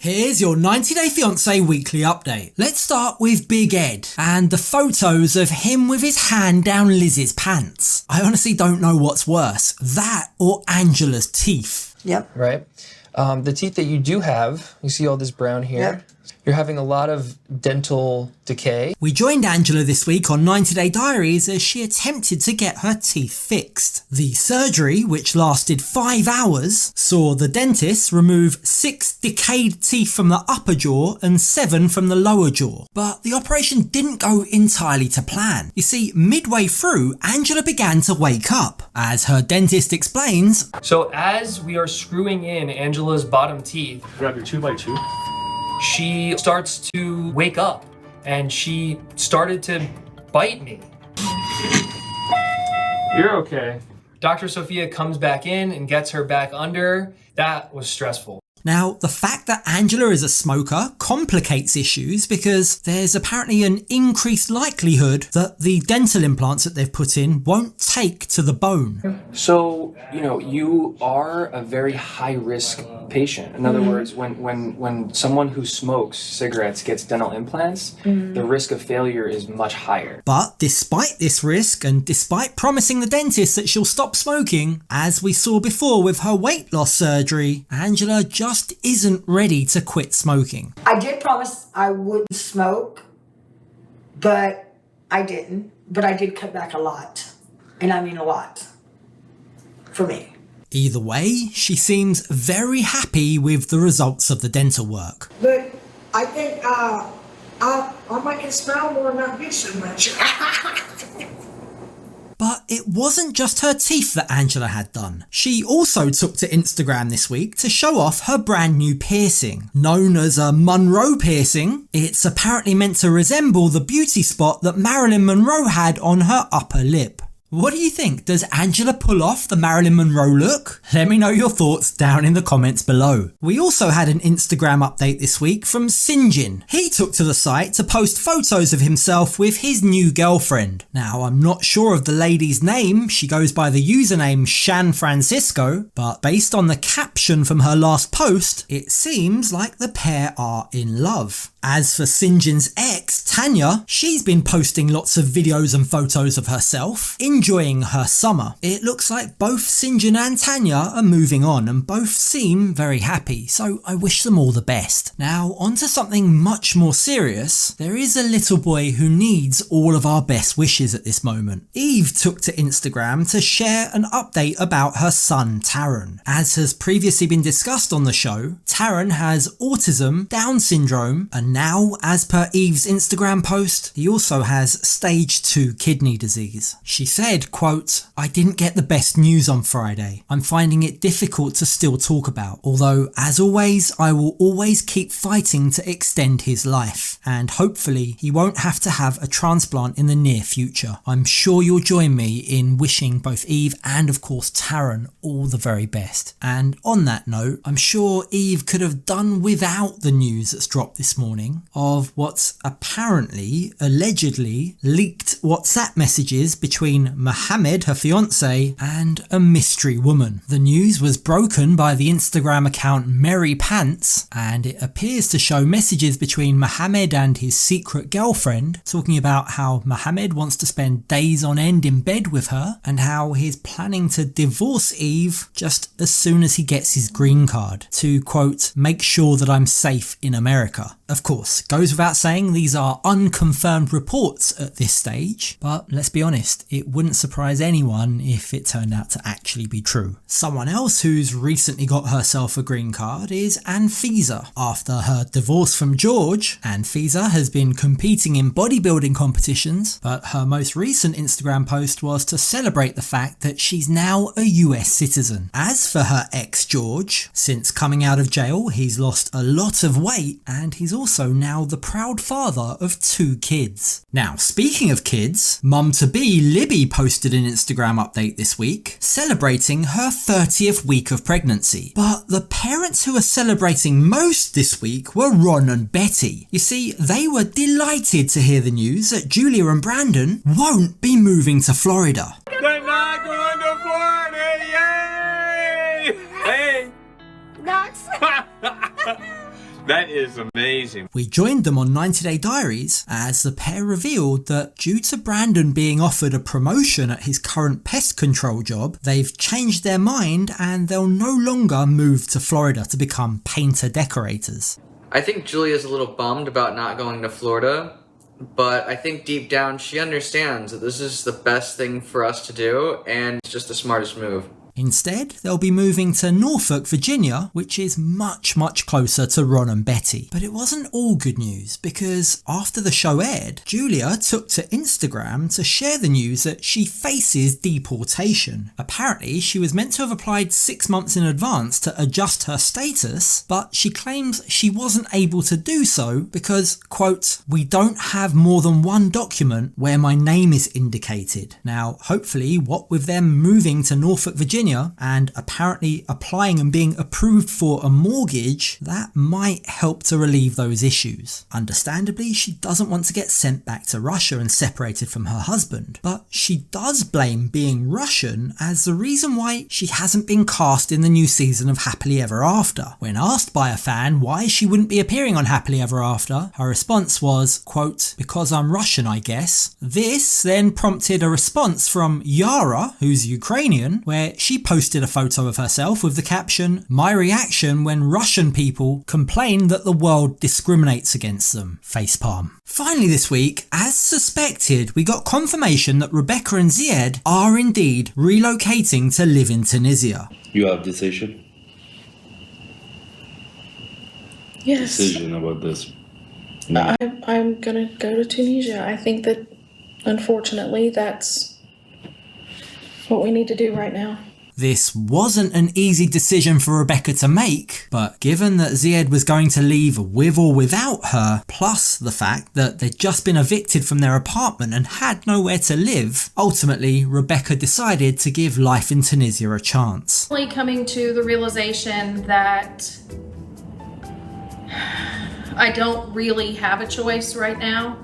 Here's your 90 Day Fiancé weekly update. Let's start with Big Ed and the photos of him with his hand down Liz's pants. I honestly don't know what's worse, that or Angela's teeth. Yep. Right. The teeth that you do have, you see all this brown here. Yep. You're having a lot of dental decay. We joined Angela this week on 90 Day Diaries as she attempted to get her teeth fixed. The surgery, which lasted 5 hours, saw the dentist remove 6 decayed teeth from the upper jaw and 7 from the lower jaw. But the operation didn't go entirely to plan. You see, midway through, Angela began to wake up. As her dentist explains, so as we are screwing in Angela's bottom teeth, grab your 2x2. She starts to wake up and she started to bite me. You're okay. Dr. Sophia comes back in and gets her back under. That was stressful. Now, the fact that Angela is a smoker complicates issues because there's apparently an increased likelihood that the dental implants that they've put in won't take to the bone. So, you are a very high-risk patient. In other words, when someone who smokes cigarettes gets dental implants, the risk of failure is much higher. But despite this risk, and despite promising the dentist that she'll stop smoking, as we saw before with her weight loss surgery, Angela just isn't ready to quit smoking. I did promise I wouldn't smoke, but I didn't. But I did cut back a lot. And I mean a lot. For me. Either way, she seems very happy with the results of the dental work. But I think I might smell more and not be so much. But it wasn't just her teeth that Angela had done. She also took to Instagram this week to show off her brand new piercing. Known as a Monroe piercing, it's apparently meant to resemble the beauty spot that Marilyn Monroe had on her upper lip. What do you think? Does Angela pull off the Marilyn Monroe look? Let me know your thoughts down in the comments below. We also had an Instagram update this week from Sinjin. He took to the site to post photos of himself with his new girlfriend. Now, I'm not sure of the lady's name. She goes by the username Shan Francisco, but based on the caption from her last post, it seems like the pair are in love. As for Sinjin's ex, Tanya, she's been posting lots of videos and photos of herself, enjoying her summer. It looks like both Sinjin and Tanya are moving on and both seem very happy, so I wish them all the best. Now, onto something much more serious. There is a little boy who needs all of our best wishes at this moment. Eve took to Instagram to share an update about her son, Taran. As has previously been discussed on the show, Taran has autism, Down syndrome, and now, as per Eve's Instagram post, he also has stage 2 kidney disease. She said, quote, "I didn't get the best news on Friday. I'm finding it difficult to still talk about, although as always, I will always keep fighting to extend his life, and hopefully he won't have to have a transplant in the near future. I'm sure you'll join me in wishing both Eve and of course Taran all the very best." And on that note, I'm sure Eve could have done without the news that's dropped this morning of what's apparently, allegedly, leaked WhatsApp messages between Mohammed, her fiancé, and a mystery woman. The news was broken by the Instagram account Mary Pants, and it appears to show messages between Mohammed and his secret girlfriend, talking about how Mohammed wants to spend days on end in bed with her, and how he's planning to divorce Eve just as soon as he gets his green card, to, quote, "make sure that I'm safe in America." Of course, goes without saying these are unconfirmed reports at this stage, but let's be honest, it wouldn't surprise anyone if it turned out to actually be true. Someone else who's recently got herself a green card is Anfisa. After her divorce from George, Anfisa has been competing in bodybuilding competitions, but her most recent Instagram post was to celebrate the fact that she's now a US citizen. As for her ex George, since coming out of jail, he's lost a lot of weight and he's also now the proud father of 2 kids. Now, speaking of kids, mum-to-be Libby posted an Instagram update this week celebrating her 30th week of pregnancy. But the parents who are celebrating most this week were Ron and Betty. You see, they were delighted to hear the news that Julia and Brandon won't be moving to Florida. They're not going to Florida, yay! Hey! Knox. That is amazing. We joined them on 90 Day Diaries as the pair revealed that due to Brandon being offered a promotion at his current pest control job, they've changed their mind and they'll no longer move to Florida to become painter decorators. I think Julia's a little bummed about not going to Florida, but I think deep down she understands that this is the best thing for us to do and it's just the smartest move. Instead, they'll be moving to Norfolk, Virginia, which is much closer to Ron and Betty. But it wasn't all good news, because after the show aired, Julia took to Instagram to share the news that she faces deportation. Apparently, she was meant to have applied 6 months in advance to adjust her status, but she claims she wasn't able to do so because, quote, "we don't have more than one document where my name is indicated." Now, hopefully, what with them moving to Norfolk, Virginia, and apparently applying and being approved for a mortgage, that might help to relieve those issues. Understandably, she doesn't want to get sent back to Russia and separated from her husband, but she does blame being Russian as the reason why she hasn't been cast in the new season of Happily Ever After. When asked by a fan why she wouldn't be appearing on Happily Ever After, her response was, quote, "because I'm Russian, I guess." This then prompted a response from Yara, who's Ukrainian, where she posted a photo of herself with the caption, "my reaction when Russian people complain that the world discriminates against them. Facepalm." Finally this week, as suspected, we got confirmation that Rebecca and Zied are indeed relocating to live in Tunisia. You have decision? Yes. Decision about this? I'm gonna go to Tunisia. I think that, unfortunately, that's what we need to do right now. This wasn't an easy decision for Rebecca to make, but given that Zied was going to leave with or without her, plus the fact that they'd just been evicted from their apartment and had nowhere to live, ultimately Rebecca decided to give life in Tunisia a chance. Coming to the realization that I don't really have a choice right now.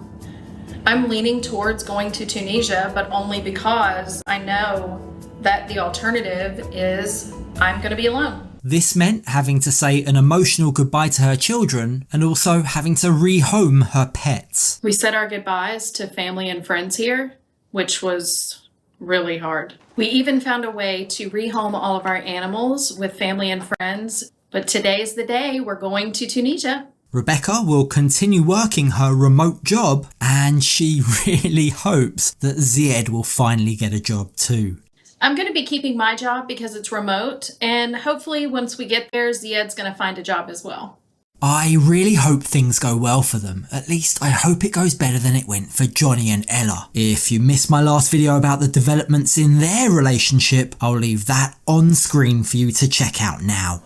I'm leaning towards going to Tunisia, but only because I know that the alternative is I'm going to be alone. This meant having to say an emotional goodbye to her children and also having to rehome her pets. We said our goodbyes to family and friends here, which was really hard. We even found a way to rehome all of our animals with family and friends, but today's the day we're going to Tunisia. Rebecca will continue working her remote job, and she really hopes that Zied will finally get a job too. I'm going to be keeping my job because it's remote, and hopefully once we get there, Zied's going to find a job as well. I really hope things go well for them. At least I hope it goes better than it went for Johnny and Ella. If you missed my last video about the developments in their relationship, I'll leave that on screen for you to check out now.